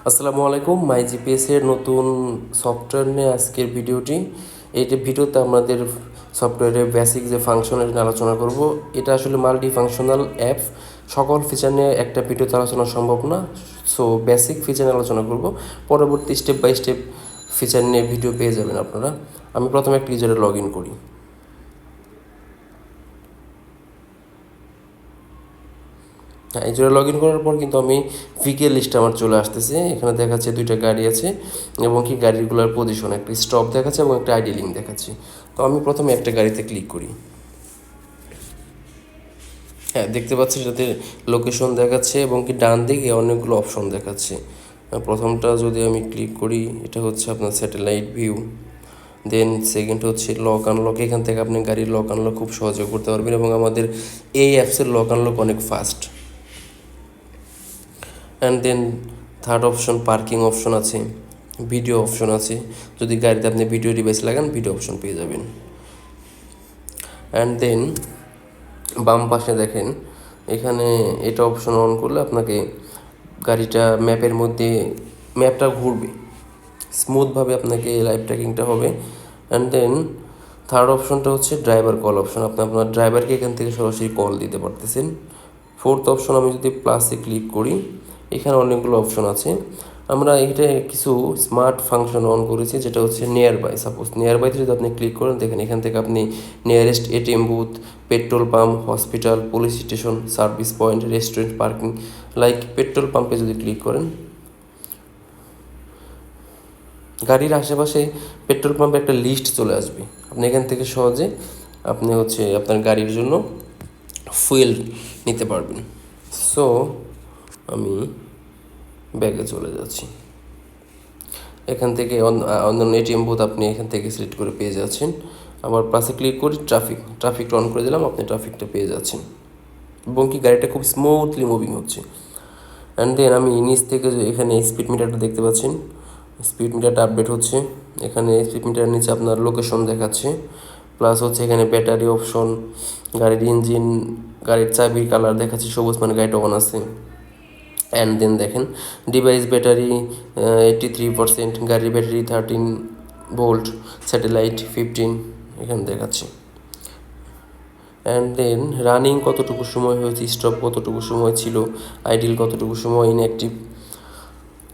আসসালামু আলাইকুম। মাই জিপিএসের নতুন সফটওয়্যার নিয়ে আজকের ভিডিওটি। এইটা ভিডিওতে আমাদের সফটওয়্যারের বেসিক যে ফাংশনের নিয়ে আলোচনা করব। এটা আসলে মাল্টি ফাংশনাল অ্যাপ, সকল ফিচার নিয়ে একটা ভিডিওতে আলোচনা সম্ভব না। সো বেসিক ফিচার নিয়ে আলোচনা করব, পরবর্তী স্টেপ বাই স্টেপ ফিচার নিয়ে ভিডিও পেয়ে যাবেন আপনারা। আমি প্রথমে একটা ইউজারে লগ ইন করি। হ্যাঁ, এই জন্য লগ ইন করার পর কিন্তু আমি ভিকেল লিস্ট আমার চলে আসতেছে। এখানে দেখাচ্ছে 2টা গাড়ি আছে এবং কি গাড়িগুলোর পজিশন, একটা স্টপ দেখাচ্ছে এবং একটা আইডি লিঙ্ক দেখাচ্ছে। তো আমি প্রথমে একটা গাড়িতে ক্লিক করি। হ্যাঁ, দেখতে পাচ্ছি এটাতে লোকেশন দেখাচ্ছে এবং কি ডান দিকে অনেকগুলো অপশন দেখাচ্ছে। প্রথমটা যদি আমি ক্লিক করি, এটা হচ্ছে আপনার স্যাটেলাইট ভিউ। দেন সেকেন্ড হচ্ছে লক আনলক। এখান থেকে আপনি গাড়ির লক আনলক খুব সহজে করতে পারবেন এবং আমাদের এই অ্যাপসের লক আনলক অনেক fast. And then third option parking option আছে, ভিডিও অপশন আছে। যদি গাড়িতে আপনি ভিডিও ডিভাইস লাগান, ভিডিও অপশন পেয়ে যাবেন। অ্যান্ড দেন বাম পাশে দেখেন, এখানে এটা অপশন অন করলে আপনাকে গাড়িটা ম্যাপের মধ্যে ম্যাপটা ঘুরবে স্মুথভাবে, আপনাকে লাইভ ট্র্যাকিংটা হবে। অ্যান্ড দেন থার্ড অপশনটা হচ্ছে ড্রাইভার কল অপশন। আপনি আপনার ড্রাইভারকে এখান থেকে সরাসরি কল দিতে পারতেছেন। ফোর্থ অপশন আমি যদি প্লাসে ক্লিক করি, এখানে অনেকগুলো অপশন আছে। আমরা এটা কিছু স্মার্ট ফাংশন অন করেছি, যেটা হচ্ছে নিয়ার বাই। সাপোজ নিয়ার বাইতে যদি আপনি ক্লিক করেন, দেখেন এখান থেকে আপনি nearest ATM booth, petrol pump, hospital, police station, service point, restaurant, parking, like petrol পাম্পে যদি ক্লিক করেন, গাড়ির আশেপাশে পেট্রোল পাম্পে একটা লিস্ট চলে আসবে। আপনি এখান থেকে সহজে আপনি হচ্ছে আপনার গাড়ির জন্য ফুয়েল নিতে পারবেন। সো আমি ব্যাগে চলে যাচ্ছি। এখান থেকে অন্যান্য এটিএম বুথ আপনি এখান থেকে সিলেক্ট করে পেয়ে যাচ্ছেন। আবার প্লাসে ক্লিক করি, ট্রাফিকটা অন করে দিলাম, আপনি ট্রাফিকটা পেয়ে যাচ্ছেন এবং কি গাড়িটা খুব স্মুথলি মুভিং হচ্ছে। অ্যান্ড দেন আমি নিচ থেকে এখানে স্পিড মিটারটা দেখতে পাচ্ছেন, স্পিড মিটারটা আপডেট হচ্ছে। এখানে স্পিড মিটারের নিচে আপনার লোকেশন দেখাচ্ছে, প্লাস হচ্ছে এখানে ব্যাটারি অপশন, গাড়ির ইঞ্জিন, গাড়ির চাবির কালার দেখাচ্ছে সবুজ, মানে গাড়িটা অন আছে। অ্যান্ড দেন দেখেন ডিভাইস ব্যাটারি 83%, গাড়ির ব্যাটারি 13 ভোল্ট, স্যাটেলাইট 15 এখানে দেখাচ্ছে। অ্যান্ড দেন রানিং কতটুকু সময় হয়েছে, স্টপ কতটুকু সময় ছিল, আইডিল কতটুকু সময়, ইনঅ্যাক্টিভ।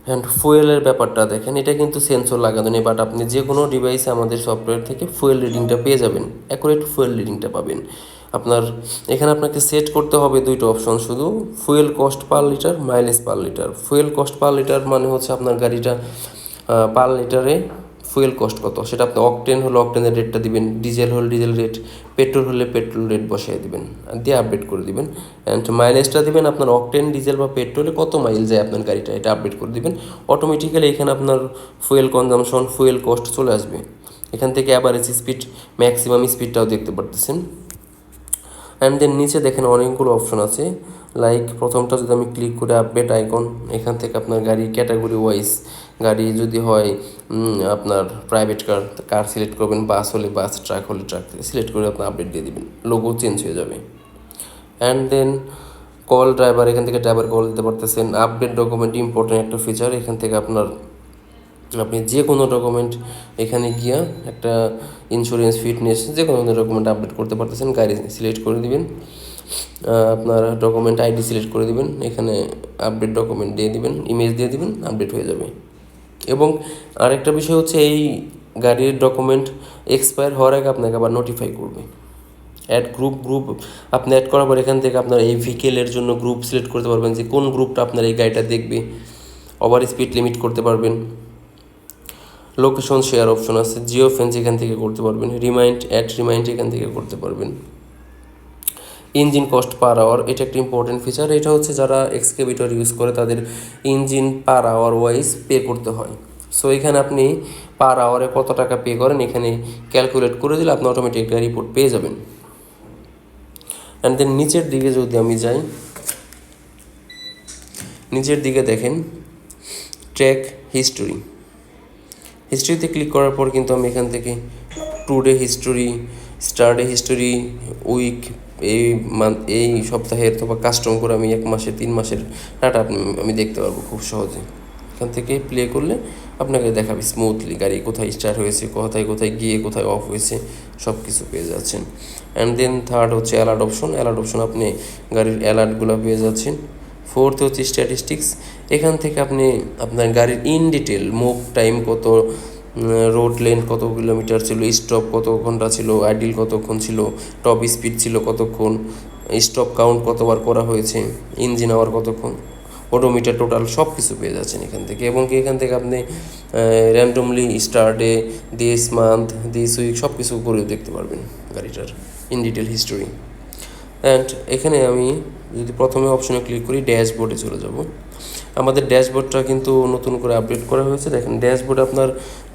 অ্যান্ড ফুয়েলের ব্যাপারটা দেখেন, এটা কিন্তু সেন্সর লাগানো নেই, বাট আপনি যে কোনো ডিভাইসে আমাদের সফটওয়্যার থেকে ফুয়েল রিডিংটা পেয়ে যাবেন, অ্যাকুরেট ফুয়েল রিডিংটা পাবেন। আপনার এখানে আপনাকে সেট করতে হবে 2টা অপশন শুধু, fuel cost per litre, mileage per litre. Fuel cost per litre মানে হচ্ছে আপনার গাড়িটা পার লিটারে ফুয়েল কস্ট কত, সেটা আপনি অকটেন হলে অকটেনের রেটটা দিবেন, ডিজেল হলে ডিজেল রেট, পেট্রোল হলে পেট্রোল রেট বসিয়ে দিবেন, দিয়ে আপডেট করে দিবেন। অ্যান্ড মাইলেজটা দিবেন আপনার অকটেন, ডিজেল বা পেট্রোলে কত মাইল যায় আপনার গাড়িটা, এটা আপডেট করে দিবেন। অটোমেটিক্যালি এখানে আপনার ফুয়েল কনজামশন, ফুয়েল কস্ট চলে আসবে। এখান থেকে অ্যাভারেজ স্পিড, ম্যাক্সিমাম স্পিডটাও দেখতে পারতেছেন। অ্যান্ড দেন নিচে দেখেন অনেকগুলো অপশন আছে। লাইক প্রথমটা যদি আমি ক্লিক করে আপডেট আইকন, এখান থেকে আপনার গাড়ি ক্যাটাগরি ওয়াইজ, গাড়ি যদি হয় আপনার প্রাইভেট কার সিলেক্ট করবেন, বাস হলে বাস, ট্রাক হলে ট্রাক সিলেক্ট করে আপনার আপডেট দিয়ে দেবেন, লোগো চেঞ্জ হয়ে যাবে। অ্যান্ড দেন কল ড্রাইভার, এখান থেকে ড্রাইভার কল দিতে পারতেছেন। আপডেট ডকুমেন্ট ইম্পর্টেন্ট একটা ফিচার, এখান থেকে আপনি যে কোনো ডকুমেন্ট এখানে গিয়া একটা ইন্স্যুরেন্স, ফিটনেস, যে কোনো ডকুমেন্ট আপডেট করতে পারতেছেন। গাড়ি সিলেক্ট করে দিবেন, আপনার ডকুমেন্ট আইডি সিলেক্ট করে দিবেন, এখানে আপডেট ডকুমেন্ট দিয়ে দিবেন, ইমেজ দিয়ে দিবেন, আপডেট হয়ে যাবে। এবং আরেকটা বিষয় হচ্ছে, এই গাড়ির ডকুমেন্ট এক্সপায়ার হওয়ার আগে আপনাকে আবার নোটিফাই করবে। গ্রুপ আপনি অ্যাড করার পর এখান থেকে আপনার এই ভিকেলের জন্য গ্রুপ সিলেক্ট করতে পারবেন, যে কোন গ্রুপটা আপনার এই গাড়িটা দেখবে। ওভার স্পিড লিমিট করতে পারবেন। লোকেশন শেয়ার অপশন আছে, জিও ফেন্স এখান থেকে করতে পারবেন। রিমাইন্ড এখান থেকে করতে পারবেন। ইঞ্জিন কস্ট পার আওয়ার, এটা একটা ইম্পর্টেন্ট ফিচার। এটা হচ্ছে যারা এক্সকেভেটর ইউজ করে তাদের engine per hour wise pay করতে হয়। সো এখানে আপনি পার আওয়ারে কত টাকা পে করেন এখানে ক্যালকুলেট করে দিলে আপনি অটোমেটিক একটা রিপোর্ট পেয়ে যাবেন। অ্যান্ড দেন নিচের দিকে যদি আমি যাই, নিচের দিকে দেখেন ট্র্যাক হিস্ট্রিতে ক্লিক করার পর কিন্তু আমি এখান থেকে today history, yesterday history, week, এই মান্থ, এই সপ্তাহের অথবা কাস্টম করে আমি 1 মাসে 3 মাসের ডাটা আমি দেখতে পারবো খুব সহজে। এখান থেকে প্লে করলে আপনাকে দেখাবে স্মুথলি গাড়ি কোথায় স্টার্ট হয়েছে, কোথায় কোথায় গিয়ে কোথায় অফ হয়েছে, সব কিছু পেয়ে যাচ্ছেন। অ্যান্ড দেন থার্ড হচ্ছে অ্যালার্ট অপশন। অ্যালার্ট অপশন আপনি গাড়ির অ্যালার্টগুলো পেয়ে যাচ্ছেন। ফোর্থ হচ্ছে স্ট্যাটিস্টিক্স। এখান থেকে আপনি আপনার গাড়ির ইন ডিটেল মুভ টাইম কত, রোড লেন্থ কত কিলোমিটার ছিল, স্টপ কত ঘন্টা ছিল, আইডিল কতক্ষণ ছিল, টপ স্পিড ছিল কতক্ষণ, স্টপ কাউন্ট কতবার করা হয়েছে, ইঞ্জিন আওয়ার কতক্ষণ, ওডোমিটার টোটাল সব কিছু পেয়ে যাচ্ছেন এখান থেকে। এবং কি এখান থেকে আপনি randomly yesterday, this month, this week সব কিছু করেও দেখতে পারবেন গাড়িটার ইন ডিটেল হিস্টোরি। অ্যান্ড এখানে আমি যদি প্রথমে অপশনে ক্লিক করি ড্যাশবোর্ডে চলে যাব। আমাদের ড্যাশবোর্ডটা কিন্তু নতুন করে আপডেট করা হয়েছে। দেখেন ড্যাশবোর্ডে আপনার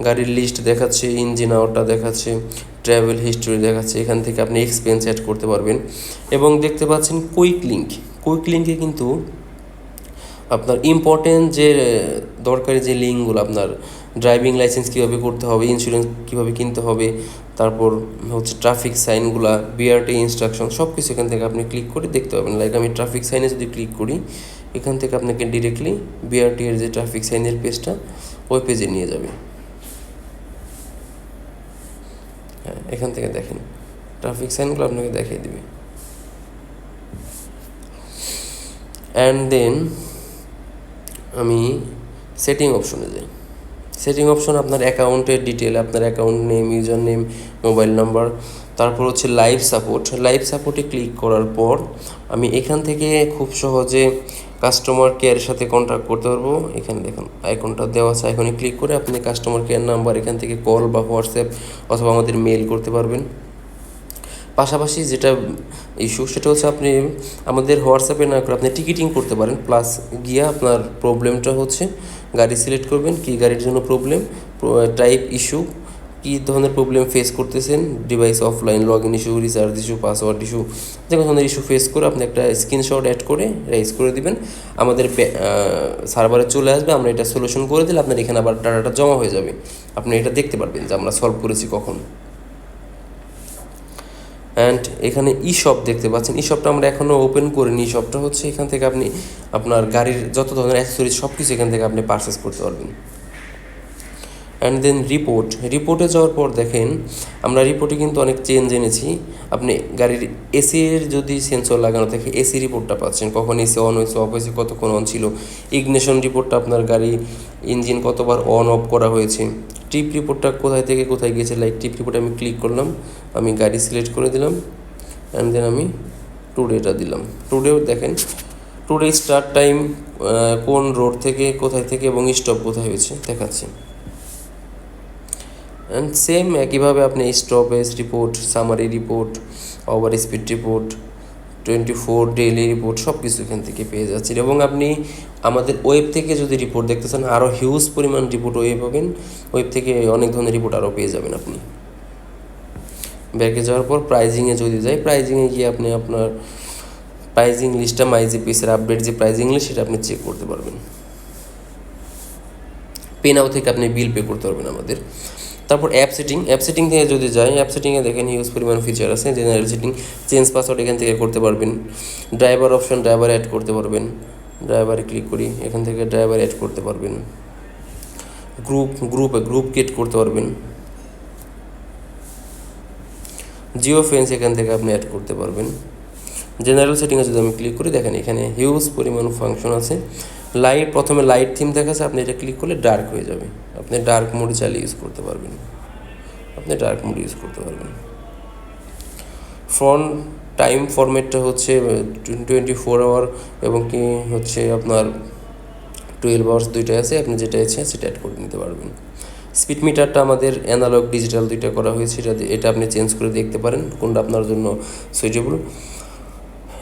গাড়ির লিস্ট দেখাচ্ছে, ইঞ্জিন আওয়ারটা দেখাচ্ছে, ট্রাভেল হিস্টোরি দেখাচ্ছে। এখান থেকে আপনি এক্সপেন্স অ্যাড করতে পারবেন। এবং দেখতে পাচ্ছেন কুইক লিঙ্ক। কুইক লিঙ্কে কিন্তু আপনার ইম্পর্টেন্ট যে দরকারি যে লিঙ্কগুলো, আপনার ড্রাইভিং লাইসেন্স কীভাবে করতে হবে, ইন্স্যুরেন্স কীভাবে কিনতে হবে, তারপর হচ্ছে ট্রাফিক সাইনগুলা, বিআরটি ইনস্ট্রাকশন সব কিছু এখান থেকে আপনি ক্লিক করে দেখতে পাবেন। লাইক আমি ট্রাফিক সাইনে যদি ক্লিক করি, এখান থেকে আপনাকে ডিরেক্টলি বিআরটি এর যে ট্রাফিক সাইনের পেজটা, ওই পেজে নিয়ে যাবে। হ্যাঁ, এখান থেকে দেখেন ট্রাফিক সাইনগুলো আপনাকে দেখিয়ে দেবে। অ্যান্ড দেন আমি সেটিং অপশনে যাই। সেটিং অপশন আপনার অ্যাকাউন্টের ডিটেল, আপনার account name, user name, mobile number, তারপর হচ্ছে লাইভ সাপোর্ট। লাইভ সাপোর্টে ক্লিক করার পর আমি এখান থেকে খুব সহজে কাস্টমার কেয়ারের সাথে কন্ট্যাক্ট করতে পারবো। এখানে দেখুন আইকনটা দেওয়া আছে, আইকনে ক্লিক করে আপনি কাস্টমার কেয়ার নাম্বার এখান থেকে কল বা হোয়াটসঅ্যাপ অথবা আমাদের মেল করতে পারবেন। পাশাপাশি যেটা ইস্যু সেটা হচ্ছে আপনি আমাদের হোয়াটসঅ্যাপে না করে আপনি টিকিটিং করতে পারেন। প্লাস গিয়ে আপনার প্রবলেমটা হচ্ছে গাড়ি সিলেক্ট করবেন, কী গাড়ির জন্য প্রবলেম, টাইপ ইস্যু, কী ধরনের প্রবলেম ফেস করতেছেন, device offline, log in issue, recharge issue, password issue, যে কোনো ধরনের ইস্যু ফেস করে আপনি একটা স্ক্রিনশট অ্যাড করে রাইজ করে দিবেন। আমাদের সার্ভারে চলে আসবে, আমরা এটা সলিউশন করে দিলে আপনার এখানে আবার ডাটাটা জমা হয়ে যাবে। আপনি এটা দেখতে পারবেন যে আমরা সলভ করেছি কখন। অ্যান্ড এখানে ই শপ দেখতে পাচ্ছেন। ই শপটা আমরা এখনও ওপেন করিনি। ই শপটা হচ্ছে এখান থেকে আপনি আপনার গাড়ির যত ধরনের অ্যাক্সেসরিজ সব কিছু এখান থেকে আপনি পারচেস করতে পারবেন। অ্যান্ড দেন রিপোর্টে যাওয়ার পর দেখেন আমরা রিপোর্টে কিন্তু অনেক চেঞ্জ এনেছি। আপনি গাড়ির এসির যদি সেন্সর লাগানো থাকে এসি রিপোর্টটা পাচ্ছেন, কখন এসি অন হয়েছে, অফ হয়েছে, কতক্ষণ অন ছিল। ইগনিশন রিপোর্টটা আপনার গাড়ি ইঞ্জিন কতবার অন অফ করা হয়েছে। ট্রিপ রিপোর্টটা কোথায় থেকে কোথায় গিয়েছে, লাইক ট্রিপ রিপোর্টে আমি ক্লিক করলাম, আমি গাড়ি সিলেক্ট করে দিলাম, অ্যান্ড দেন আমি টুডেটা দিলাম। টুডেও দেখেন টুডে স্টার্ট টাইম, কোন রোড থেকে কোথায় থেকে এবং স্টপ কোথায় হয়েছে দেখাচ্ছে। অ্যান্ড সেম একইভাবে আপনি stoppage report, summary report, over speed report, 24 daily report সব কিছু এখান থেকে পেয়ে যাচ্ছেন। এবং আপনি আমাদের ওয়েব থেকে যদি রিপোর্ট দেখতে চান আরও হিউজ পরিমাণ রিপোর্ট ওয়েব পাবেন। ওয়েব থেকে অনেক ধরনের রিপোর্ট আরও পেয়ে যাবেন আপনি। ব্যাকে যাওয়ার পর প্রাইজিংয়ে যদি যাই, প্রাইজিংয়ে গিয়ে আপনি আপনার প্রাইজিং লিস্টটা মাইজিপিএসের আপডেট যে প্রাইজিং লিস্ট সেটা আপনি চেক করতে পারবেন। পে নাও থেকে আপনি বিল পে করতে পারবেন আমাদের। তারপর অ্যাপ সেটিং থেকে যদি যাই, অ্যাপ সেটিংয়ে দেখেন হিউজ পরিমাণ ফিচার আছে। জেনারেল সেটিং, চেঞ্জ পাসওয়ার্ড এখান থেকে করতে পারবেন। ড্রাইভার অপশন, ড্রাইভার অ্যাড করতে পারবেন। ড্রাইভারে ক্লিক করি, এখান থেকে ড্রাইভার অ্যাড করতে পারবেন। গ্রুপ ক্রিয়েট করতে পারবেন। জিও ফ্রেন্ডস এখান থেকে আপনি অ্যাড করতে পারবেন। জেনারেল সেটিংয়ে যদি আমি ক্লিক করি দেখেন এখানে হিউজ পরিমাণ ফাংশন আছে। প্রথমে লাইট থিম দেখাচ্ছে, আপনি এটা ক্লিক করলে ডার্ক হয়ে যাবে। আপনি ডার্ক মোড চালিয়ে ইউজ করতে পারবেন। ফ্রন্ট টাইম ফরম্যাটটা হচ্ছে 24 আওয়ার এবং কি হচ্ছে আপনার 12 আওয়ার্স দুইটাই আছে। আপনি যেটা ইচ্ছা সেটা অ্যাড করে নিতে পারবেন। স্পিড মিটারটা আমাদের অ্যানালগ ডিজিটাল দুইটা করা হয়েছে, এটা আপনি চেঞ্জ করে দেখতে পারেন কোনটা আপনার জন্য সুইটেবল।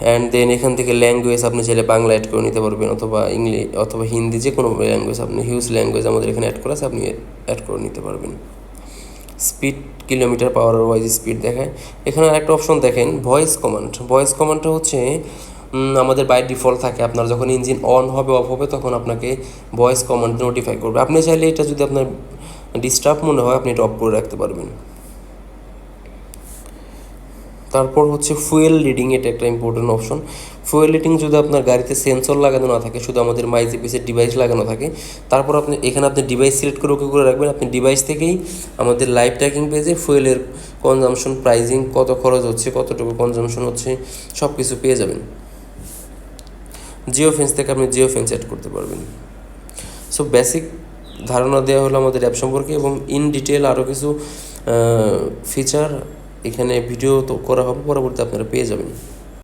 অ্যান্ড দেন এখান থেকে ল্যাঙ্গুয়েজ আপনি চাইলে বাংলা অ্যাড করে নিতে পারবেন, অথবা ইংলিশ অথবা হিন্দি, যে কোনো ল্যাঙ্গুয়েজ আপনি হিউজ ল্যাঙ্গুয়েজ আমাদের এখানে অ্যাড করা আছে, আপনি অ্যাড করে নিতে পারবেন। স্পিড কিলোমিটার পাওয়ার ওয়াইজ স্পিড দেখায়। এখানে একটা অপশন দেখেন ভয়েস কমান্ডটা হচ্ছে আমাদের বাই ডিফল্ট থাকে। আপনার যখন ইঞ্জিন অন হবে অফ হবে তখন আপনাকে ভয়েস কমান্ড নোটিফাই করবে। আপনি চাইলে এটা যদি আপনার ডিস্টার্ব মনে হয় আপনি এটা অফ করে রাখতে পারবেন। তারপর হচ্ছে ফুয়েল রিডিং, এটা একটা ইম্পর্টেন্ট অপশন। ফুয়েল রিডিং যদি আপনার গাড়িতে সেন্সর লাগানো না থাকে, শুধু আমাদের মাইজিপিসের ডিভাইস লাগানো থাকে, তারপর আপনি ডিভাইস সিলেক্ট করে ওকে করে রাখবেন। আপনি ডিভাইস থেকেই আমাদের লাইভ ট্র্যাকিং পেজে ফুয়েলের কনজামশন, প্রাইজিং, কত খরচ হচ্ছে, কতটুকু কনজামশন হচ্ছে, সব কিছু পেয়ে যাবেন। জিও ফেন্স থেকে আপনি জিও ফেন্স অ্যাড করতে পারবেন। সো বেসিক ধারণা দেওয়া হলো আমাদের অ্যাপ সম্পর্কে, এবং ইন ডিটেল আরও কিছু ফিচার এখানে ভিডিও তো করা হবে, পরবর্তী আপনারা পেয়ে যাবেন।